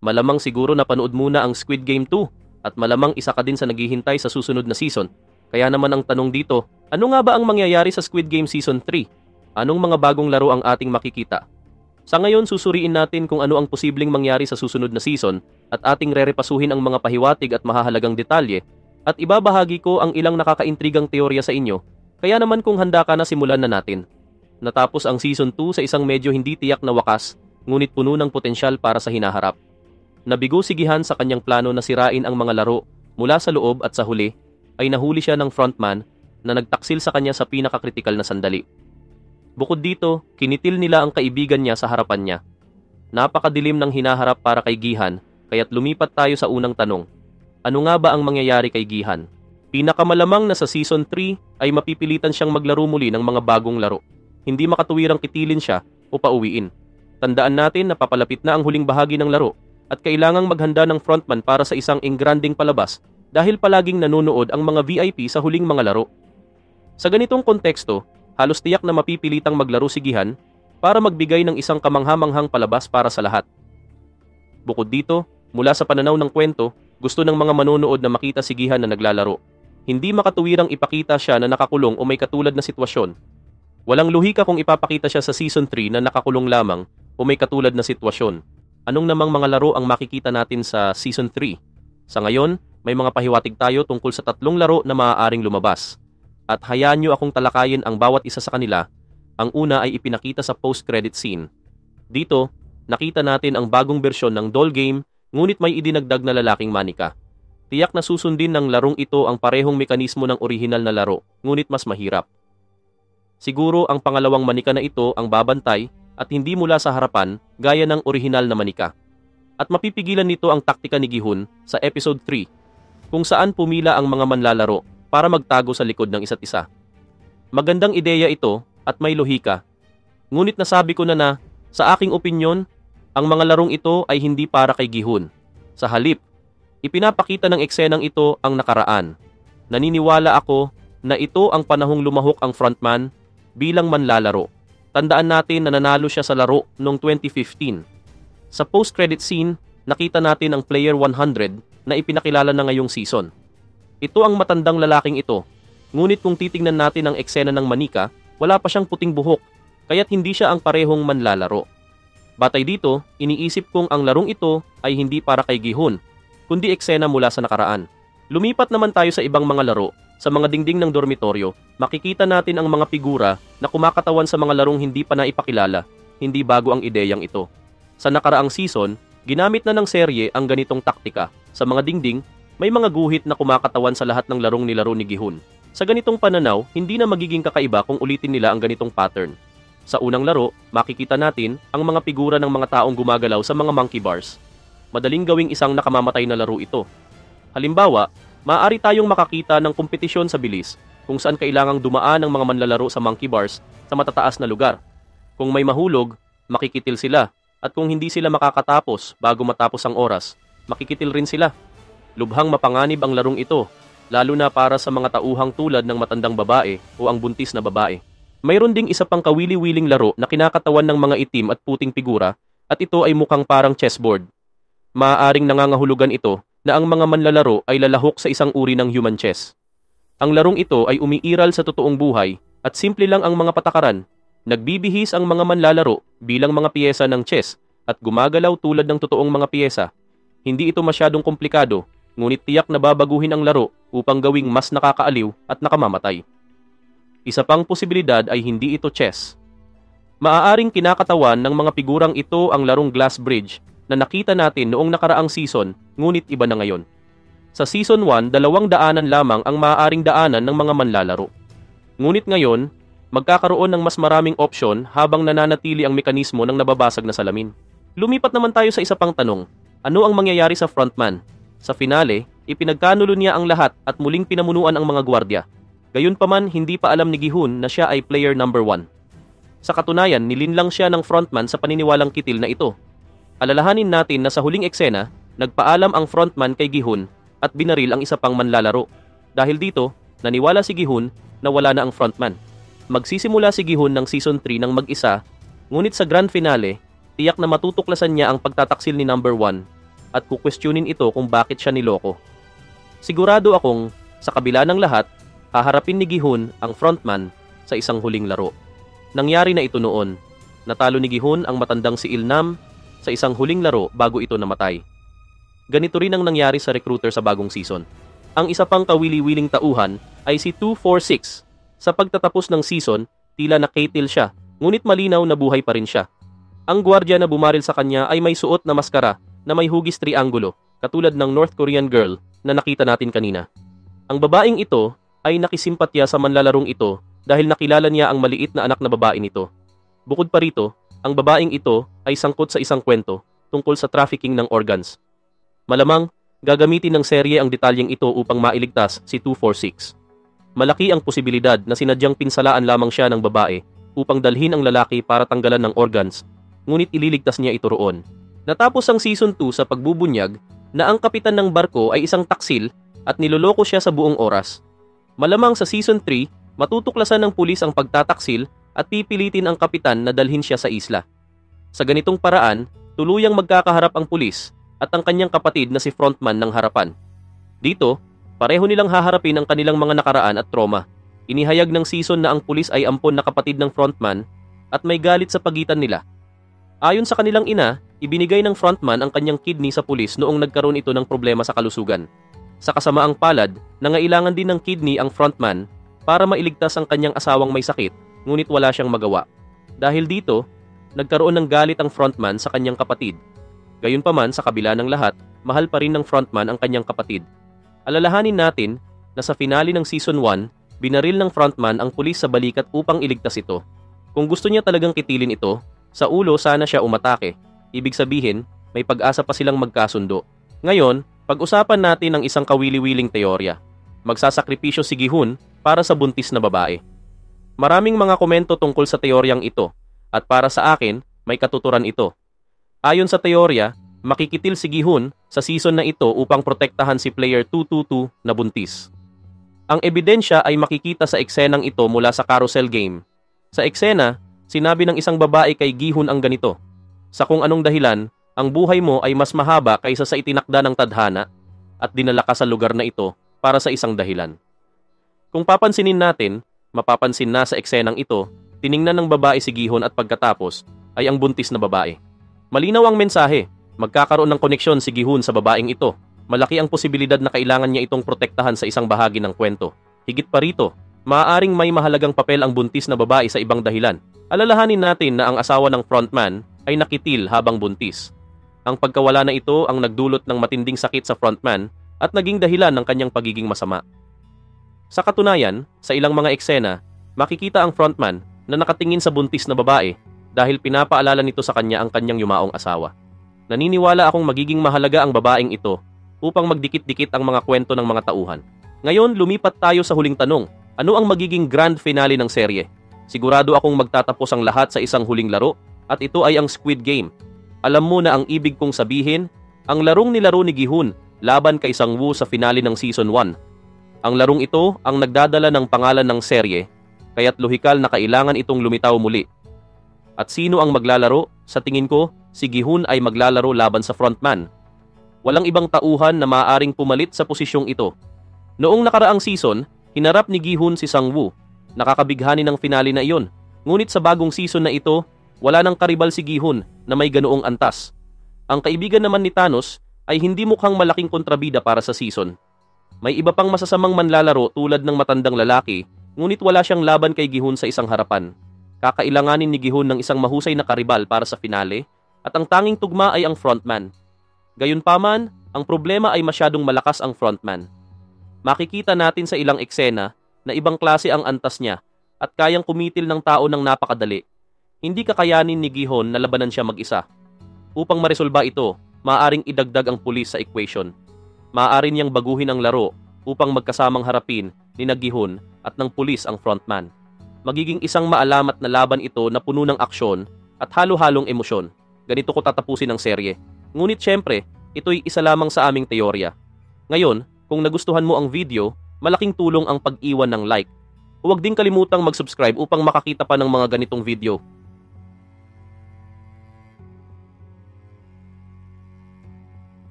Malamang siguro napanood muna ang Squid Game 2 at malamang isa ka din sa naghihintay sa susunod na season. Kaya naman ang tanong dito, ano nga ba ang mangyayari sa Squid Game Season 3? Anong mga bagong laro ang ating makikita? Sa ngayon, susuriin natin kung ano ang posibleng mangyari sa susunod na season at ating rerepasuhin ang mga pahiwatig at mahahalagang detalye at ibabahagi ko ang ilang nakakaintrigang teorya sa inyo. Kaya naman kung handa ka na, simulan na natin. Natapos ang Season 2 sa isang medyo hindi tiyak na wakas, ngunit puno ng potensyal para sa hinaharap. Nabigo si Gihan sa kanyang plano na sirain ang mga laro mula sa loob at sa huli ay nahuli siya ng frontman na nagtaksil sa kanya sa pinakakritikal na sandali. Bukod dito, kinitil nila ang kaibigan niya sa harapan niya. Napakadilim ng hinaharap para kay Gihan, kaya't lumipat tayo sa unang tanong. Ano nga ba ang mangyayari kay Gihan? Pinakamalamang na sa Season 3 ay mapipilitan siyang maglaro muli ng mga bagong laro. Hindi makatuwirang kitilin siya o pauwiin. Tandaan natin na papalapit na ang huling bahagi ng laro at kailangang maghanda ng frontman para sa isang engranding palabas dahil palaging nanonood ang mga VIP sa huling mga laro. Sa ganitong konteksto, halos tiyak na mapipilitang maglaro si Gihan para magbigay ng isang kamanghamanghang palabas para sa lahat. Bukod dito, mula sa pananaw ng kwento, gusto ng mga manonood na makita si Gihan na naglalaro. Hindi makatuwirang ipakita siya na nakakulong o may katulad na sitwasyon. Walang lohika kung ipapakita siya sa Season 3 na nakakulong lamang o may katulad na sitwasyon. Anong namang mga laro ang makikita natin sa Season 3? Sa ngayon, may mga pahiwatig tayo tungkol sa 3 laro na maaaring lumabas. At hayaan nyo akong talakayin ang bawat isa sa kanila. Ang una ay ipinakita sa post-credit scene. Dito, nakita natin ang bagong bersyon ng doll game, ngunit may idinagdag na lalaking manika. Tiyak na susundin ng larong ito ang parehong mekanismo ng orihinal na laro, ngunit mas mahirap. Siguro ang pangalawang manika na ito ang babantay at hindi mula sa harapan gaya ng orihinal na manika. At mapipigilan nito ang taktika ni Gi-hun sa Episode 3, kung saan pumila ang mga manlalaro para magtago sa likod ng isa't isa. Magandang ideya ito at may lohika. Ngunit nasabi ko na sa aking opinyon, ang mga larong ito ay hindi para kay Gi-hun. Sa halip, ipinapakita ng eksenang ito ang nakaraan. Naniniwala ako na ito ang panahong lumahok ang frontman bilang manlalaro. Tandaan natin na nanalo siya sa laro noong 2015. Sa post-credit scene, nakita natin ang Player 100 na ipinakilala na ngayong season. Ito ang matandang lalaking ito. Ngunit kung titingnan natin ang eksena ng manika, wala pa siyang puting buhok, kaya't hindi siya ang parehong manlalaro. Batay dito, iniisip kong ang larong ito ay hindi para kay Gi-hun, kundi eksena mula sa nakaraan. Lumipat naman tayo sa ibang mga laro. Sa mga dingding ng dormitoryo, makikita natin ang mga figura na kumakatawan sa mga larong hindi pa naipakilala, hindi bago ang ideyang ito. Sa nakaraang season, ginamit na ng serye ang ganitong taktika. Sa mga dingding, may mga guhit na kumakatawan sa lahat ng larong nilaro ni Gi-hun. Sa ganitong pananaw, hindi na magiging kakaiba kung ulitin nila ang ganitong pattern. Sa unang laro, makikita natin ang mga figura ng mga taong gumagalaw sa mga monkey bars. Madaling gawing isang nakamamatay na laro ito. Halimbawa, maaari tayong makakita ng kompetisyon sa bilis kung saan kailangang dumaan ng mga manlalaro sa monkey bars sa matataas na lugar. Kung may mahulog, makikitil sila at kung hindi sila makakatapos bago matapos ang oras, makikitil rin sila. Lubhang mapanganib ang larong ito, lalo na para sa mga tauhang tulad ng matandang babae o ang buntis na babae. Mayroon ding isa pang kawili-wiling laro na kinakatawan ng mga itim at puting figura at ito ay mukhang parang chessboard. Maaaring nangangahulugan ito na ang mga manlalaro ay lalahok sa isang uri ng human chess. Ang larong ito ay umiiral sa totoong buhay at simple lang ang mga patakaran. Nagbibihis ang mga manlalaro bilang mga piyesa ng chess at gumagalaw tulad ng totoong mga piyesa. Hindi ito masyadong komplikado, ngunit tiyak na babaguhin ang laro upang gawing mas nakakaaliw at nakamamatay. Isa pang posibilidad ay hindi ito chess. Maaaring kinakatawan ng mga figurang ito ang larong Glass Bridge na nakita natin noong nakaraang season, ngunit iba na ngayon. Sa Season 1, 2 daanan lamang ang maaaring daanan ng mga manlalaro. Ngunit ngayon, magkakaroon ng mas maraming opsyon habang nananatili ang mekanismo ng nababasag na salamin. Lumipat naman tayo sa isa pang tanong. Ano ang mangyayari sa frontman? Sa finale, ipinagkanulo niya ang lahat at muling pinamunuan ang mga gwardya. Gayunpaman, hindi pa alam ni Gi-hun na siya ay player number 1. Sa katunayan, nilinlang siya ng frontman sa paniniwalang kitil na ito. Alalahanin natin na sa huling eksena, nagpaalam ang frontman kay Gi-hun at binaril ang isa pang manlalaro. Dahil dito, naniwala si Gi-hun na wala na ang frontman. Magsisimula si Gi-hun ng Season 3 ng mag-isa, ngunit sa grand finale, tiyak na matutuklasan niya ang pagtataksil ni number 1 at kukwestiyonin ito kung bakit siya niloko. Sigurado akong, sa kabila ng lahat, haharapin ni Gi-hun ang frontman sa isang huling laro. Nangyari na ito noon. Natalo ni Gi-hun ang matandang si Il-nam sa isang huling laro bago ito namatay. Ganito rin ang nangyari sa recruiter sa bagong season. Ang isa pang kawili-wiling tauhan ay si 246. Sa pagtatapos ng season, tila nakitil siya, ngunit malinaw na buhay pa rin siya. Ang gwardiya na bumaril sa kanya ay may suot na maskara na may hugis triangulo, katulad ng North Korean girl na nakita natin kanina. Ang babaeng ito ay nakisimpatya sa manlalarong ito dahil nakilala niya ang maliit na anak na babae nito. Bukod pa rito, ang babaeng ito ay sangkot sa isang kwento tungkol sa trafficking ng organs. Malamang, gagamitin ng serye ang detalyeng ito upang mailigtas si 246. Malaki ang posibilidad na sinadyang pinsalaan lamang siya ng babae upang dalhin ang lalaki para tanggalan ng organs, ngunit ililigtas niya ito roon. Natapos ang Season 2 sa pagbubunyag na ang kapitan ng barko ay isang taksil at niloloko siya sa buong oras. Malamang sa Season 3, matutuklasan ng pulis ang pagtataksil at pipilitin ang kapitan na dalhin siya sa isla. Sa ganitong paraan, tuluyang magkakaharap ang pulis at ang kanyang kapatid na si frontman ng harapan. Dito, pareho nilang haharapin ang kanilang mga nakaraan at trauma. Inihayag ng season na ang pulis ay ampon na kapatid ng frontman at may galit sa pagitan nila. Ayon sa kanilang ina, ibinigay ng frontman ang kanyang kidney sa pulis noong nagkaroon ito ng problema sa kalusugan. Sa kasamaang palad, nangailangan din ng kidney ang frontman para mailigtas ang kanyang asawang may sakit, ngunit wala siyang magawa. Dahil dito, nagkaroon ng galit ang frontman sa kanyang kapatid. Gayunpaman, sa kabila ng lahat, mahal pa rin ng frontman ang kanyang kapatid. Alalahanin natin na sa finale ng Season 1, binaril ng frontman ang pulis sa balikat upang iligtas ito. Kung gusto niya talagang kitilin ito, sa ulo sana siya umatake. Ibig sabihin, may pag-asa pa silang magkasundo. Ngayon, pag-usapan natin ang isang kawili-wiling teorya. Magsasakripisyo si Gi-hun para sa buntis na babae. Maraming mga komento tungkol sa teoryang ito, at para sa akin, may katuturan ito. Ayon sa teorya, makikitil si Gi-hun sa season na ito upang protektahan si player 222 na buntis. Ang ebidensya ay makikita sa eksenang ito mula sa carousel game. Sa eksena, sinabi ng isang babae kay Gi-hun ang ganito, "Sa kung anong dahilan, ang buhay mo ay mas mahaba kaysa sa itinakda ng tadhana at dinala ka sa lugar na ito para sa isang dahilan." Kung papansinin natin, mapapansin na sa eksenang ito, tiningnan ng babae si Gi-hun at pagkatapos ay ang buntis na babae. Malinaw ang mensahe, magkakaroon ng koneksyon si Gi-hun sa babaeng ito. Malaki ang posibilidad na kailangan niya itong protektahan sa isang bahagi ng kwento. Higit pa rito, maaaring may mahalagang papel ang buntis na babae sa ibang dahilan. Alalahanin natin na ang asawa ng frontman ay nakitil habang buntis. Ang pagkawala na ito ang nagdulot ng matinding sakit sa frontman at naging dahilan ng kanyang pagiging masama. Sa katunayan, sa ilang mga eksena, makikita ang frontman na nakatingin sa buntis na babae dahil pinapaalala nito sa kanya ang kanyang yumaong asawa. Naniniwala akong magiging mahalaga ang babaeng ito upang magdikit-dikit ang mga kwento ng mga tauhan. Ngayon, lumipat tayo sa huling tanong. Ano ang magiging grand finale ng serye? Sigurado akong magtatapos ang lahat sa isang huling laro at ito ay ang Squid Game. Alam mo na ang ibig kong sabihin, ang larong nilaro ni Gi-hun laban kay Sang-woo sa finale ng Season 1. Ang larong ito ang nagdadala ng pangalan ng serye, kaya't lohikal na kailangan itong lumitaw muli. At sino ang maglalaro? Sa tingin ko, si Gi-hun ay maglalaro laban sa frontman. Walang ibang tauhan na maaaring pumalit sa posisyong ito. Noong nakaraang season, hinarap ni Gi-hun si Sang-woo. Nakakabighani ng finale na iyon. Ngunit sa bagong season na ito, wala nang karibal si Gi-hun na may ganoong antas. Ang kaibigan naman ni Thanos ay hindi mukhang malaking kontrabida para sa season. May iba pang masasamang manlalaro tulad ng matandang lalaki, ngunit wala siyang laban kay Gi-hun sa isang harapan. Kakailanganin ni Gi-hun ng isang mahusay na karibal para sa finale at ang tanging tugma ay ang frontman. Gayunpaman, ang problema ay masyadong malakas ang frontman. Makikita natin sa ilang eksena na ibang klase ang antas niya at kayang kumitil ng tao ng napakadali. Hindi kakayanin ni Gi-hun na labanan siya mag-isa. Upang maresolba ito, maaaring idagdag ang pulis sa equation. Maaari niyang baguhin ang laro upang magkasamang harapin ni Gi-hun at ng pulis ang frontman. Magiging isang maalamat na laban ito na puno ng aksyon at halo-halong emosyon. Ganito ko tatapusin ang serye. Ngunit syempre, ito'y isa lamang sa aming teorya. Ngayon, kung nagustuhan mo ang video, malaking tulong ang pag-iwan ng like. Huwag din kalimutang mag-subscribe upang makakita pa ng mga ganitong video.